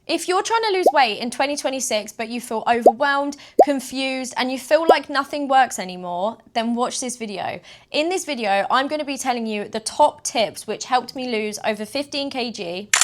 If you're trying to lose weight in 2026, but you feel overwhelmed, confused, and you feel like nothing works anymore, then watch this video. In this video, I'm going to be telling you the top tips which helped me lose over 15 kg.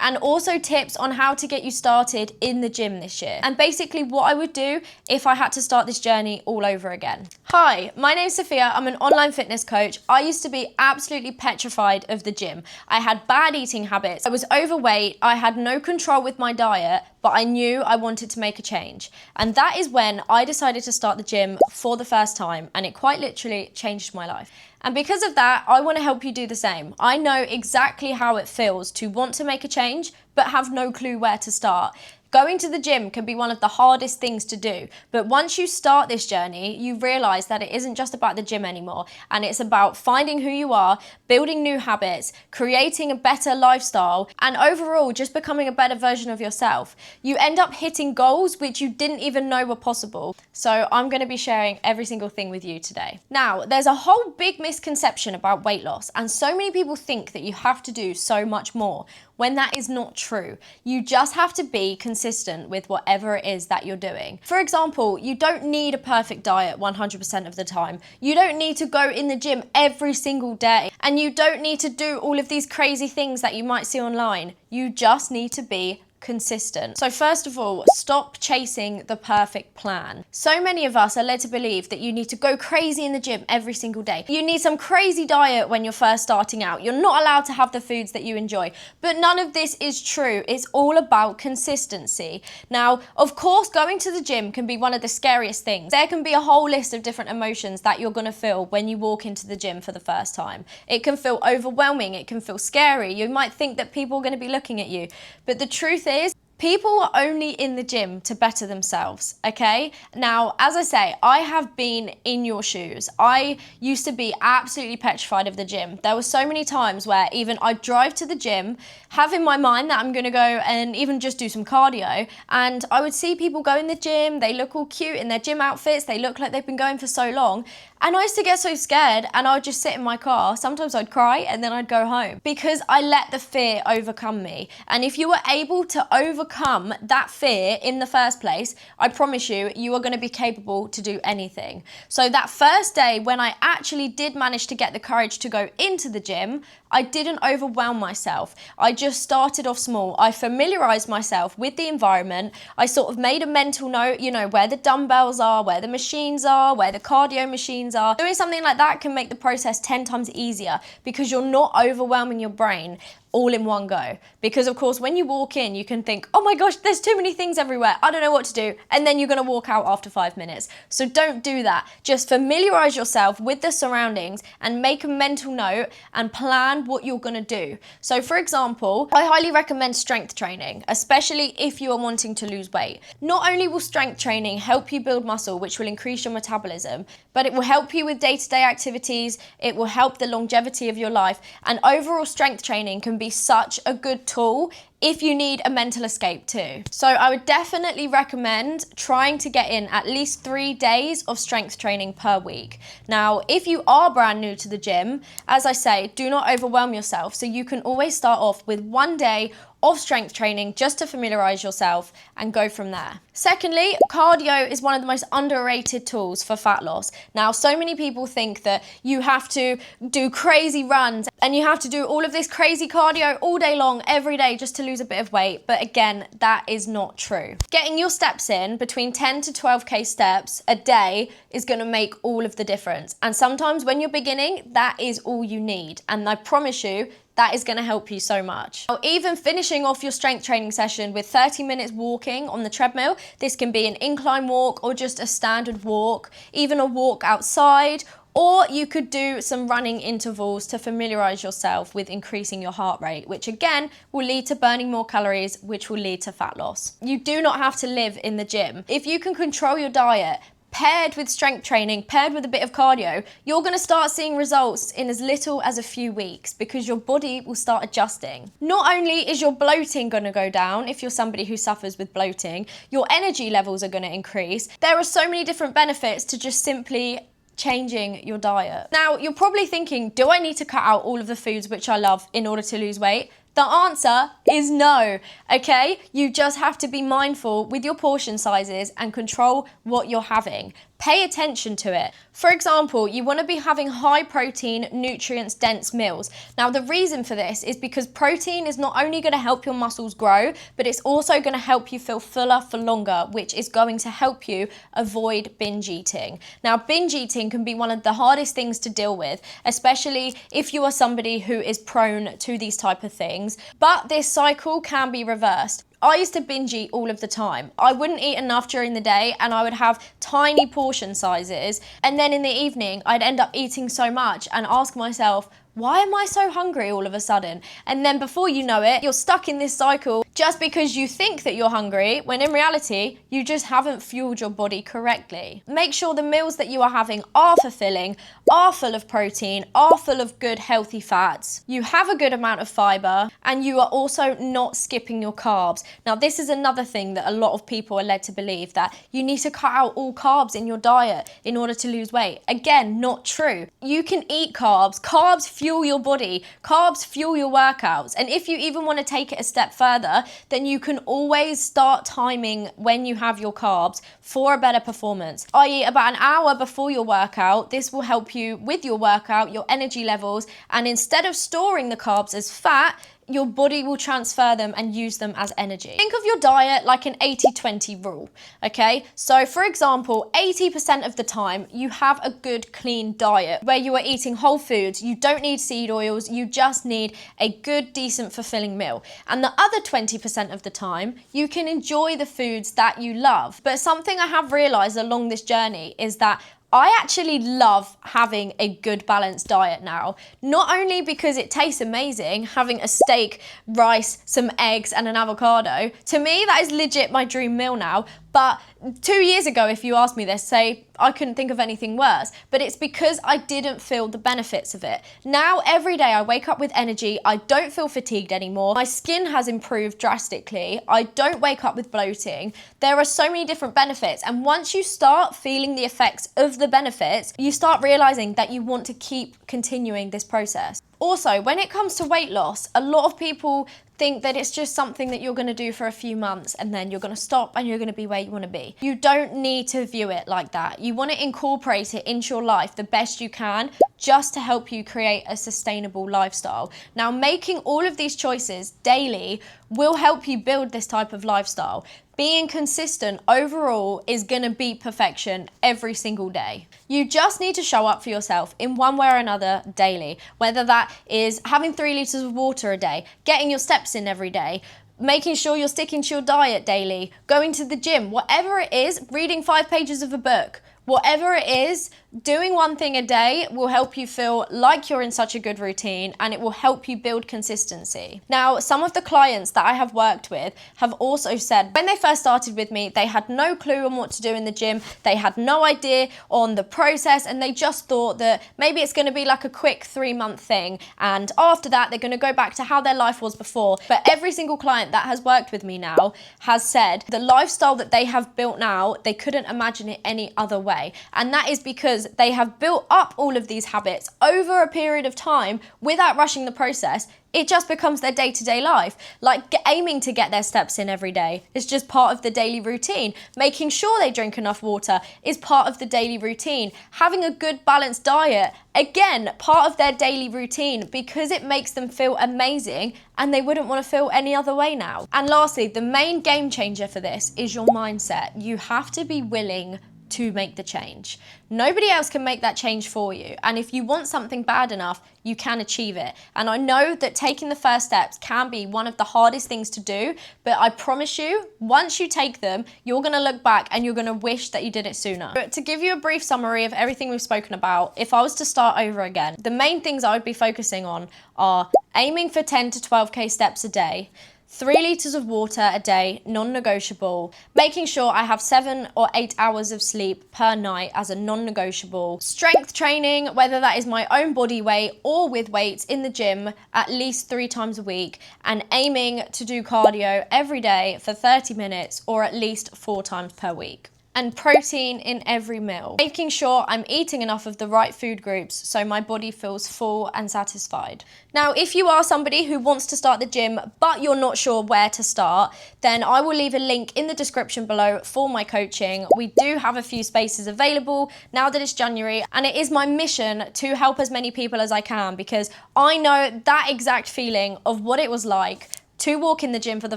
And also tips on how to get you started in the gym this year. And basically what I would do if I had to start this journey all over again. Hi, my name's Sophia. I'm an online fitness coach. I used to be absolutely petrified of the gym. I had bad eating habits. I was overweight. I had no control with my diet, but I knew I wanted to make a change. And that is when I decided to start the gym for the first time, and it quite literally changed my life. And because of that, I want to help you do the same. I know exactly how it feels to want to make a change, but have no clue where to start. Going to the gym can be one of the hardest things to do, but once you start this journey, you realize that it isn't just about the gym anymore, and it's about finding who you are, building new habits, creating a better lifestyle, and overall just becoming a better version of yourself. You end up hitting goals which you didn't even know were possible. So I'm going to be sharing every single thing with you today. Now, there's a whole big misconception about weight loss, and so many people think that you have to do so much more, when that is not true. You just have to be consistent with whatever it is that you're doing. For example, you don't need a perfect diet 100% of the time. You don't need to go in the gym every single day. And you don't need to do all of these crazy things that you might see online. You just need to be consistent. So first of all, stop chasing the perfect plan. So many of us are led to believe that you need to go crazy in the gym every single day. You need some crazy diet when you're first starting out. You're not allowed to have the foods that you enjoy. But none of this is true. It's all about consistency. Now, of course, going to the gym can be one of the scariest things. There can be a whole list of different emotions that you're going to feel when you walk into the gym for the first time. It can feel overwhelming. It can feel scary. You might think that people are going to be looking at you. But the truth is, people are only in the gym to better themselves, okay? Now, as I say, I have been in your shoes. I used to be absolutely petrified of the gym. There were so many times where even I'd drive to the gym, have in my mind that I'm gonna go and even just do some cardio, and I would see people go in the gym, they look all cute in their gym outfits, they look like they've been going for so long, and I used to get so scared and I would just sit in my car. Sometimes I'd cry and then I'd go home because I let the fear overcome me. And if you were able to overcome that fear in the first place, I promise you, you are going to be capable to do anything. So that first day when I actually did manage to get the courage to go into the gym, I didn't overwhelm myself. I just started off small. I familiarized myself with the environment. I sort of made a mental note, you know, where the dumbbells are, where the machines are, where the cardio machines are. Doing something like that can make the process 10 times easier because you're not overwhelming your brain all in one go. Because of course, when you walk in, you can think, oh my gosh, there's too many things everywhere. I don't know what to do. And then you're gonna walk out after 5 minutes. So don't do that. Just familiarize yourself with the surroundings and make a mental note and plan what you're gonna do. So for example, I highly recommend strength training, especially if you are wanting to lose weight. Not only will strength training help you build muscle, which will increase your metabolism, but it will help you with day-to-day activities, it will help the longevity of your life, and overall strength training can be such a good tool if you need a mental escape too. So I would definitely recommend trying to get in at least 3 days of strength training per week. Now, if you are brand new to the gym, as I say, do not overwhelm yourself. So you can always start off with 1 day of strength training just to familiarize yourself and go from there. Secondly, cardio is one of the most underrated tools for fat loss. Now, so many people think that you have to do crazy runs and you have to do all of this crazy cardio all day long, every day, just to lose a bit of weight. But again, that is not true. Getting your steps in between 10 to 12K steps a day is gonna make all of the difference. And sometimes when you're beginning, that is all you need. And I promise you, that is going to help you so much. Now, even finishing off your strength training session with 30 minutes walking on the treadmill, this can be an incline walk or just a standard walk, even a walk outside, or you could do some running intervals to familiarize yourself with increasing your heart rate, which again will lead to burning more calories, which will lead to fat loss. You do not have to live in the gym. If you can control your diet, paired with strength training, paired with a bit of cardio, you're going to start seeing results in as little as a few weeks because your body will start adjusting. Not only is your bloating going to go down if you're somebody who suffers with bloating, your energy levels are going to increase. There are so many different benefits to just simply changing your diet. Now, you're probably thinking, do I need to cut out all of the foods which I love in order to lose weight? The answer is no, okay? You just have to be mindful with your portion sizes and control what you're having. Pay attention to it. For example, you want to be having high protein, nutrients dense meals. Now, the reason for this is because protein is not only going to help your muscles grow, but it's also going to help you feel fuller for longer, which is going to help you avoid binge eating. Now, binge eating can be one of the hardest things to deal with, especially if you are somebody who is prone to these type of things, but this cycle can be reversed. I used to binge eat all of the time. I wouldn't eat enough during the day and I would have tiny portion sizes. And then in the evening, I'd end up eating so much and ask myself, why am I so hungry all of a sudden? And then before you know it, you're stuck in this cycle just because you think that you're hungry, when in reality, you just haven't fueled your body correctly. Make sure the meals that you are having are fulfilling, are full of protein, are full of good healthy fats. You have a good amount of fiber, and you are also not skipping your carbs. Now, this is another thing that a lot of people are led to believe, that you need to cut out all carbs in your diet in order to lose weight. Again, not true. You can eat carbs. Carbs fuel your body. Carbs fuel your workouts. And if you even want to take it a step further, then you can always start timing when you have your carbs for a better performance, i.e. about an hour before your workout. This will help you with your workout, your energy levels, and instead of storing the carbs as fat, your body will transfer them and use them as energy. Think of your diet like an 80-20 rule, okay? So for example, 80% of the time you have a good clean diet where you are eating whole foods, you don't need seed oils, you just need a good, decent, fulfilling meal. And the other 20% of the time, you can enjoy the foods that you love. But something I have realized along this journey is that I actually love having a good balanced diet now, not only because it tastes amazing, having a steak, rice, some eggs and an avocado. To me, that is legit my dream meal now. But 2 years ago, if you asked me this, say, I couldn't think of anything worse. But it's because I didn't feel the benefits of it. Now, every day I wake up with energy. I don't feel fatigued anymore. My skin has improved drastically. I don't wake up with bloating. There are so many different benefits. And once you start feeling the effects of the benefits, you start realizing that you want to keep continuing this process. Also, when it comes to weight loss, a lot of people think that it's just something that you're going to do for a few months and then you're going to stop and you're going to be where you want to be. You don't need to view it like that. You want to incorporate it into your life the best you can, just to help you create a sustainable lifestyle. Now, making all of these choices daily will help you build this type of lifestyle. Being consistent overall is going to beat perfection every single day. You just need to show up for yourself in one way or another daily, whether that is having 3 litres of water a day, getting your steps in every day, making sure you're sticking to your diet daily, going to the gym, whatever it is, reading 5 pages of a book. Whatever it is, doing one thing a day will help you feel like you're in such a good routine, and it will help you build consistency. Now, some of the clients that I have worked with have also said when they first started with me, they had no clue on what to do in the gym. They had no idea on the process, and they just thought that maybe it's going to be like a quick 3-month thing. And after that, they're going to go back to how their life was before. But every single client that has worked with me now has said the lifestyle that they have built now, they couldn't imagine it any other way. And that is because they have built up all of these habits over a period of time without rushing the process. It just becomes their day-to-day life. Like aiming to get their steps in every day is just part of the daily routine. Making sure they drink enough water is part of the daily routine. Having a good balanced diet, again, part of their daily routine, because it makes them feel amazing and they wouldn't want to feel any other way now. And lastly, the main game changer for this is your mindset. You have to be willing to make the change. Nobody else can make that change for you. And if you want something bad enough, you can achieve it. And I know that taking the first steps can be one of the hardest things to do, but I promise you, once you take them, you're gonna look back and you're gonna wish that you did it sooner. But to give you a brief summary of everything we've spoken about, if I was to start over again, the main things I would be focusing on are aiming for 10 to 12K steps a day, 3 litres of water a day, non-negotiable. Making sure I have 7 or 8 hours of sleep per night as a non-negotiable. Strength training, whether that is my own body weight or with weights in the gym, at least 3 times a week. And aiming to do cardio every day for 30 minutes or at least 4 times per week. and protein in every meal, making sure I'm eating enough of the right food groups so my body feels full and satisfied. Now, if you are somebody who wants to start the gym but you're not sure where to start, then I will leave a link in the description below for my coaching. We do have a few spaces available now that it's January, and it is my mission to help as many people as I can, because I know that exact feeling of what it was like to walk in the gym for the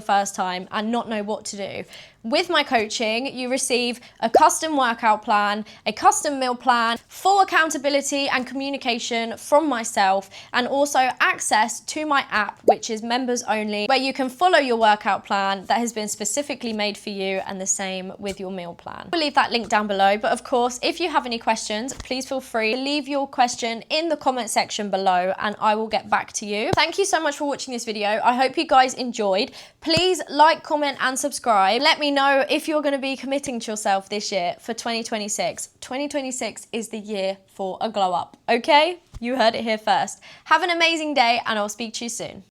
first time and not know what to do. With my coaching, you receive a custom workout plan, a custom meal plan, full accountability and communication from myself, and also access to my app, which is members only, where you can follow your workout plan that has been specifically made for you, and the same with your meal plan. We'll leave that link down below, but of course, if you have any questions, please feel free to leave your question in the comment section below and I will get back to you. Thank you so much for watching this video. I hope you guys enjoyed. Please like, comment and subscribe. Let me know if you're going to be committing to yourself this year for 2026. 2026 is the year for a glow up, okay? You heard it here first. Have an amazing day and I'll speak to you soon.